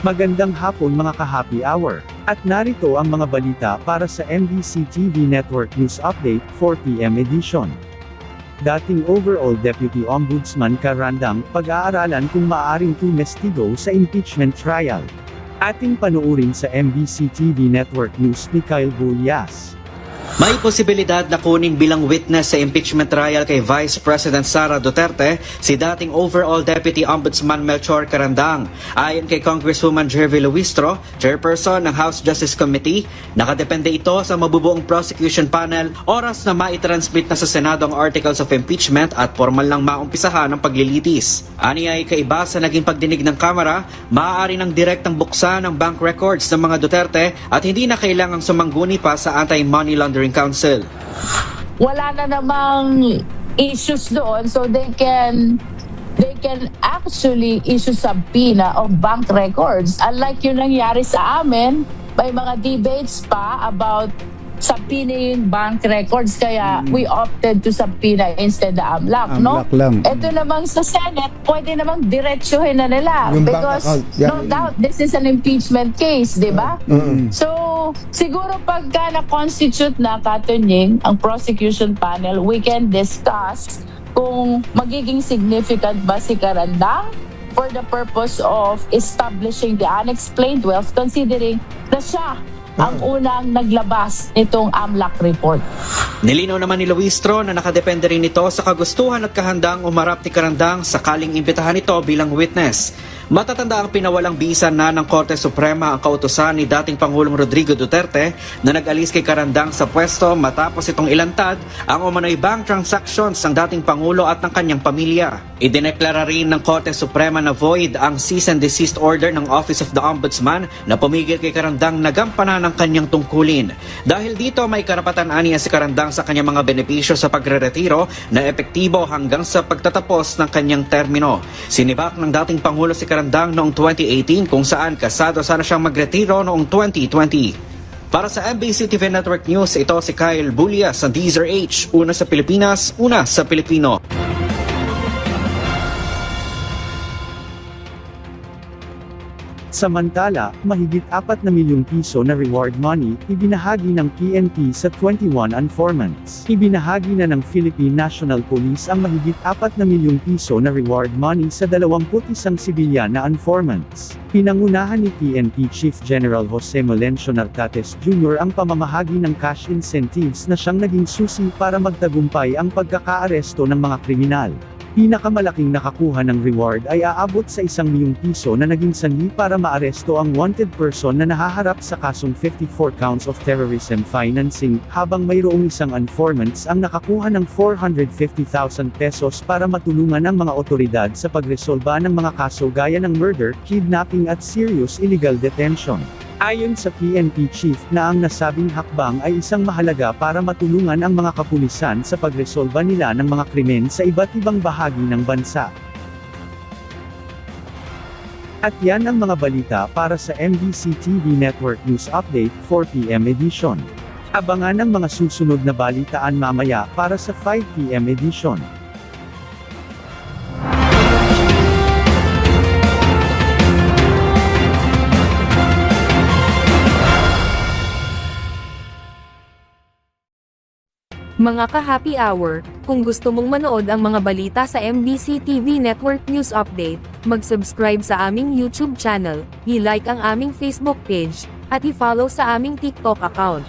Magandang hapon mga ka-happy hour. At narito ang mga balita para sa MBC TV Network News Update 4 PM edition. Dating overall Deputy Ombudsman Karandang, pag-aaralan kung maaaring tumestigo sa impeachment trial. Ating panuurin sa MBC TV Network News ni Kyle Bulyas. May posibilidad na kunin bilang witness sa impeachment trial kay Vice President Sara Duterte si dating overall Deputy Ombudsman Melchor Carandang. Ayon kay Congresswoman Jervy Luistro, chairperson ng House Justice Committee, nakadepende ito sa mabubuong prosecution panel oras na maitransmit na sa Senado ang articles of impeachment at formal lang maumpisahan ang paglilitis. Ani ay kaiba sa naging pagdinig ng Kamara, maaari ng direktang buksan ang bank records ng mga Duterte at hindi na kailangang sumangguni pa sa Anti-Money Laundering Council. Wala na namang issues doon, so they can actually issue subpoena of bank records. Unlike yung nangyari sa amin, may mga debates pa about subpoena yung bank records, kaya we opted to subpoena instead the AMLAC, no? Lang. Ito namang sa Senate, pwede namang diretsuhin na nila Yung bank because account, yeah. no doubt this is an impeachment case, di ba? So, siguro pagka na-constitute na katunying ang prosecution panel, we can discuss kung magiging significant ba si Carandang for the purpose of establishing the unexplained wealth, considering na siya ang unang naglabas nitong AMLAC report. Nilinaw naman ni Luistro na nakadepende rin ito sa kagustuhan at kahandang umarap ni Carandang sakaling imbitahan ito bilang witness. Matatanda ang pinawalang bisa na ng Korte Suprema ang kautusan ni dating Pangulong Rodrigo Duterte na nag-alis kay Carandang sa pwesto matapos itong ilantad ang umano'y bank transactions ng dating Pangulo at ng kanyang pamilya. Idineklara rin ng Korte Suprema na void ang cease and desist order ng Office of the Ombudsman na pumigil kay Carandang na gampanan ang kanyang tungkulin. Dahil dito may karapatan aniya si Carandang sa kanyang mga benepisyo sa pagre-retiro na epektibo hanggang sa pagtatapos ng kanyang termino. Sinibak ng dating Pangulo si Carandang noong 2018 kung saan kasado sana siyang magretiro noong 2020. Para sa MBC TV Network News, ito si Kyle Bulyas sa DZRH, una sa Pilipinas, una sa Pilipino. Samantala, mahigit 4 na milyong piso na reward money, ibinahagi ng PNP sa 21 informants. Ibinahagi na ng Philippine National Police ang mahigit 4 na milyong piso na reward money sa 21 sibilyan na informants. Pinangunahan ni PNP Chief General Jose Melencio Nartates Jr. ang pamamahagi ng cash incentives na siyang naging susi para magtagumpay ang pagkakaaresto ng mga kriminal. Pinakamalaking nakakuha ng reward ay aabot sa 1 milyong piso na naging sanhi para maaresto ang wanted person na nahaharap sa kasong 54 counts of terrorism financing, habang mayroong isang informants ang nakakuha ng 450,000 pesos para matulungan ang mga otoridad sa pagresolba ng mga kaso gaya ng murder, kidnapping at serious illegal detention. Ayon sa PNP Chief na ang nasabing hakbang ay isang mahalaga para matulungan ang mga kapulisan sa pagresolba nila ng mga krimen sa iba't ibang bahagi ng bansa. At yan ang mga balita para sa MBC TV Network News Update 4 PM edition. Abangan ang mga susunod na balitaan mamaya para sa 5 PM edition. Mga ka-happy hour, kung gusto mong manood ang mga balita sa MBC TV Network News Update, mag-subscribe sa aming YouTube channel, i-like ang aming Facebook page, at i-follow sa aming TikTok account.